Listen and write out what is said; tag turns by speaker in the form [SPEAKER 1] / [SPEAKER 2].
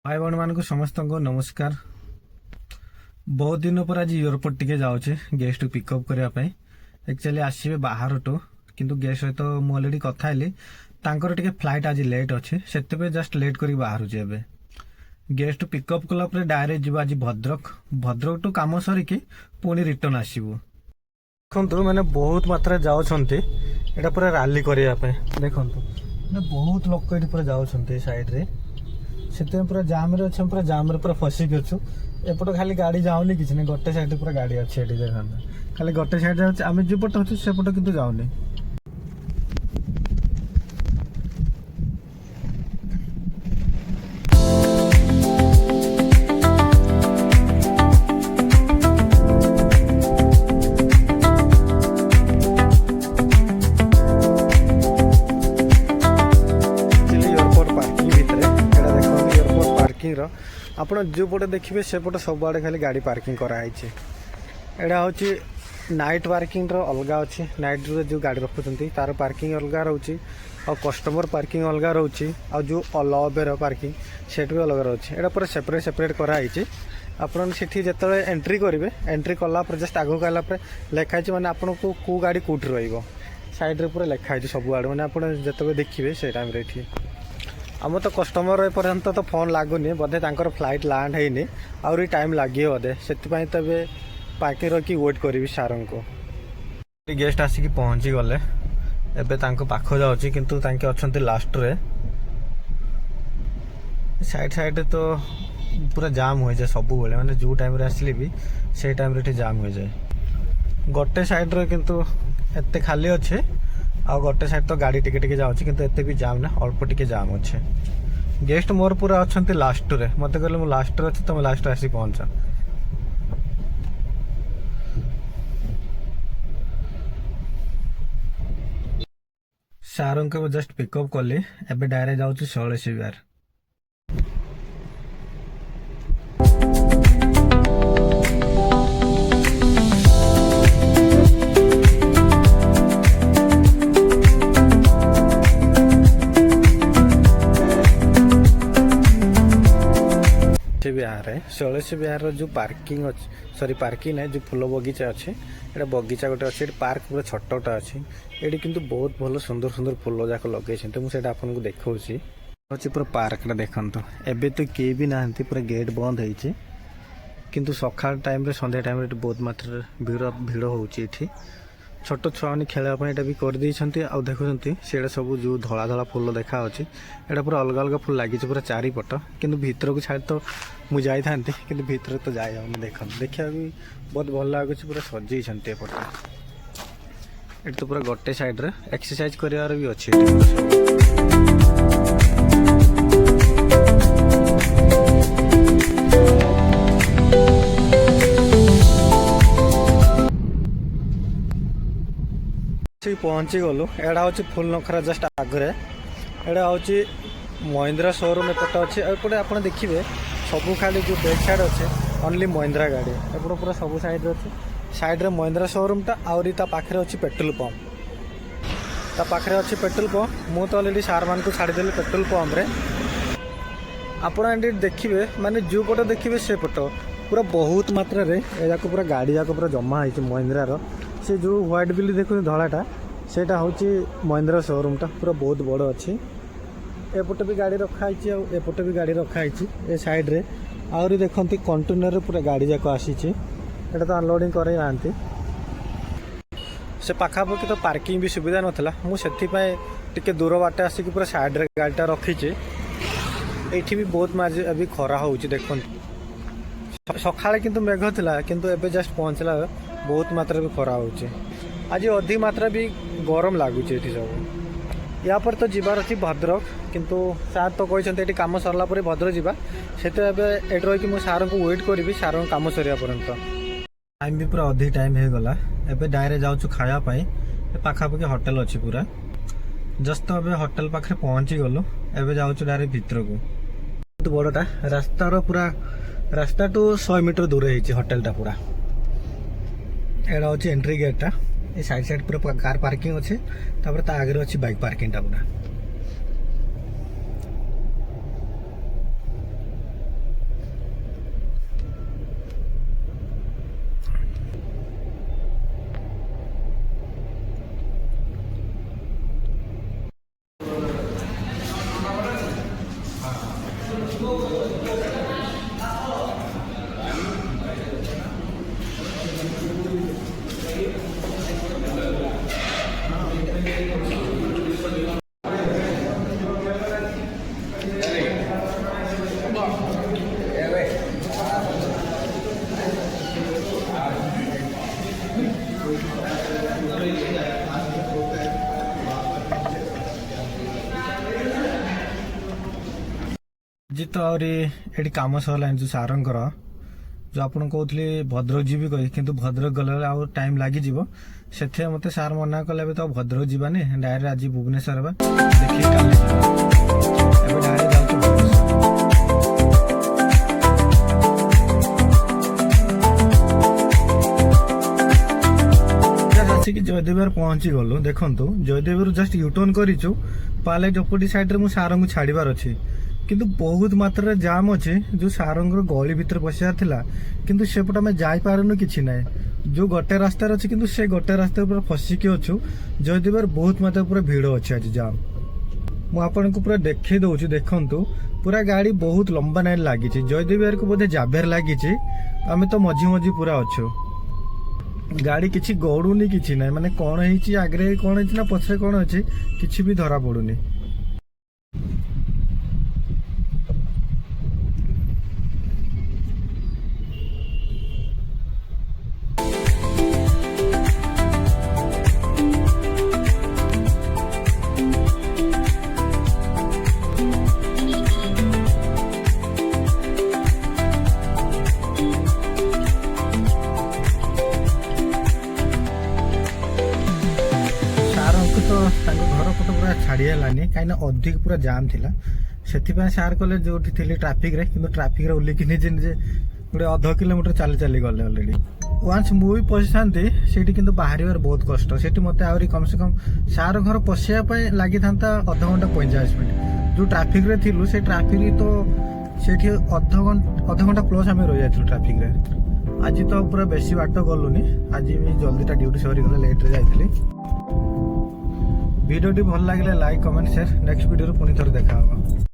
[SPEAKER 1] भाई भौणी मान समस्त को नमस्कार। बहुत दिन पर आज एयरपोर्ट टिके जाऊे गेस्ट पिकअप करने एक्चुअली आसवे बाहर टू किंतु गेस्ट सहित मुझे अलरेडी कथा तांकर टिके फ्लाइट आज लेट अच्छे से जस्ट लेट कर बाहर गेस्ट पिकअप कला डायरेक्ट जी आज भद्रक भद्रक टू काम सरिकी पुणी रिटर्न आसबू। देखु मैंने बहुत मात्रा जाऊँगी यहाँ पूरा राली करने देखु बहुत लोक ये पूरा जाऊँगी साइड रे से पूरा जाम रे अच्छे पूरा जाम रे पूरा फसिक अच्छु एपट खाली गाड़ी जाऊनी किसी नहीं गोटे साइड पूरा गाड़ी अच्छे देखा खाली गोटे साइड आम जो पट अच्छे सेपट कितु जाऊनी। आप जो पटे देखिए सेपट सब आड़े खाली गाड़ी पार्किंग कराई एटा हूँ नाइट पार्किंग अलग अच्छे नाइट जो गाड़ी रखुच्च तार पार्किंग अलग रोचे और कस्टमर पार्किंग अलग रोचे और जो लॉबेर पार्किंग सेट भी अलग रोचे यहाँ पूरा सेपरेट सेपरेट कराई आपन से जो एंट्री करेंगे एंट्री कलापर जस्ट आगे गलापर लिखाई मैंने आपन को कौ गाड़ी कौटी रही साइड रे पूरा लिखाई सब आड़े मैंने आप जो देखिए से टाइम ये आम तो कस्टमर एपर्यंत तो फोन लगुनि बोधे तांकर फ्लाइट लैंड होनी आउरी टाइम लगे बोधे से तबे पार्किंग रखी वेट करी सार को गेस्ट आसिक पहुँची गले एवं पाख जाऊँगी किंतु अच्छा लास्ट रे साइड साइड तो पूरा जाम हो जाए सब बेले मैंने जो टाइम आसली भी से टाइम रे जाम हो जाए गोटे साइड रे किंतु एते खाली अच्छे आ गोटे साइड तो गाड़ी टिके जाऊँगी किंतु एते भी जाम ना अल्प टिके जाम अच्छे गेस्ट मोर पूरा अच्छा लास्ट रे मत कहले मुझे लास्ट अच्छे तुम लास्ट आसी पहुँच सार को जस्ट पिकअप कली एबे डायरेक्ट जाऊँ शैलेश विहार। विहार है शैलेश विहार जो पार्किंग सॉरी पार्किंग है जो फूल बगीचा अच्छे ये बगीचा गोटे अच्छे पार्क पूरा छोटा अच्छे ये किंतु बहुत भल सुंदर सुंदर फूल जाक लगे मुझे आपको देखा अच्छे पूरा पार्क देखु एबे तो किए भी ना पूरा गेट बंद होती किंतु सका टाइम संध्या टाइम बहुत मात्रा भीड़ भीड़ होती छोट छुआ मैंने खेलवाई भी कर देखुं से सब जो धला धला फूल देखा यहाँ पूरा अलग अलग फूल लगी पूरा चारिपट कि भीतर को छाड़ तो मुझे था कि भीतर तो जाए देख देखा भी बहुत भल लगुच पूरा सजे एपट ये तो पूरा गोटे साइड रे एक्सरसाइज करार भी अच्छे पहुँची गलु एड़ा हूँ फुल नखरा जस्ट आगे एड़ा हूँ महिंद्रा शोरूम एपट अच्छे एपटे आप देखिए सब खाली जो बैक साइड अच्छे ओनली महिंद्रा गाड़ी एपट पूरा सब साइड अच्छे साइड रे महिंद्रा शोरूम टा आउरी ता पाखरे अच्छी पेट्रोल पंप ता पाखरे अच्छी पेट्रोल पंप मु तो अलरेडी सार मान को छाड़देली पेट्रोल पंप रे आप देखिए माने जो पट देखिए से पट पूरा बहुत मात्रा रे जाक पूरा गाड़ी जाक पूरा जमा है महिंद्रार से जो व्हाइट बिल्ली देखो धलाटा सेटा हूँ महिंद्रा शोरूम टा पूरा बहुत बड़ अच्छी एपटे भी गाड़ी रखाई एपटे भी गाड़ी रखाई ए साइड रे आहरी देखते कंटेनर पूरा गाड़ी जाक आसी एटा तो अनलोडिंग कर से पाखापाखि तो पार्किंग भी सुविधा नाला मुझे दूर बाटे आसिक पूरा साइड रे गाड़ीटा रखीचे ये भी बहुत माझे अभी खरा हो देखते सका किंतु मेघ था किंतु एबे जस्ट पहुँचला बहुत मात्रा भी खरा हो आज अधिक मात्रा भी गरम लगुच सब या पर तो जीवार अच्छी भद्रक किंतु सार तो कहते ये कम सरला भद्रक जावा से रही मुझे सार को वेट करी सार कम सरिया पर्यंत टाइम भी पूरा अधिक टाइम हो गला एबे डायरेक्ट जाऊँ खायापाई पाखापाखि होटेल अच्छी पूरा जस्ट तो अबे होटेल पाखे पहुँची गलु एबे जाऊँ डायरेक्ट भितर को बहुत बड़टा रास्तार पूरा रास्ता टू 100 मीटर दूर है होटेलटा पूरा एड़ा हूँ एंट्री गेटा ये साइड साइड पूरा कार पार्किंग अच्छे तापर ता आगे अच्छी बाइक पार्किंग टा पूरा जी तो आहरी एटी कम सरला जो सारंकर जो आपन कहते भद्रक जी कही कि भद्रक गला आउ टाइम लगी से मत सार मना कले तो भद्रक जीवानी डायरेक्ट आज भुवनेश्वर देखिए डायरेक्ट आसिक जयदेव पहुंची गलु देखु जयदेव जस्ट यूटर्न करूँ पाले जपटी साइड में सार को छाड़बार अच्छे किंतु बहुत मात्रा जाम अच्छे जो सारंगर गली भितर पशियार थिला किंतु सेपट आम जापारनु कि ना जो गोटे रास्ता अच्छे किंतु से गोटे रास्ता पूरा फसिकी अच्छु जयदेव बहुत मात्रा पूरा भिड़ अच्छे आज जाम मु आपन को पूरा देखे दउछु देखंतु पूरा गाड़ी बहुत लंबा लाइन लगी जयदेव को बोधे जाबेर लगी आम तो मझी मझी पूरा अच्छु गाड़ी किसी गड़ुनी कि ना माने कौन है आगे कौन है ना पछरे कौन अच्छे किसी भी धरा पड़ुनी तो घर पट पूरा छाड़ीगलानी कहीं अधिक पूरा जाम थिला से सार कले जो थी ट्राफिक रे कि ट्राफिक रे उल्लेख निजे निजे गोटे अध किलोमीटर चली चली गले अलरेडी वान्स मुझे पशि था कि बाहर बहुत कष्ट से मत आहरी कम से कम सार घर पशिया लगी था अध घंटा 45 मिनट जो ट्राफिक रे थिलु से ट्राफिक तो से अध घंटा प्लस आम रही जाइलु ट्राफिक रे आज तो पूरा बेसी बाट गलुनी आज जल्दी ड्यूटी सरीगला लेट रे जाइली वीडियो भल लगे like comment share next video पुणी थोड़े देखा होगा।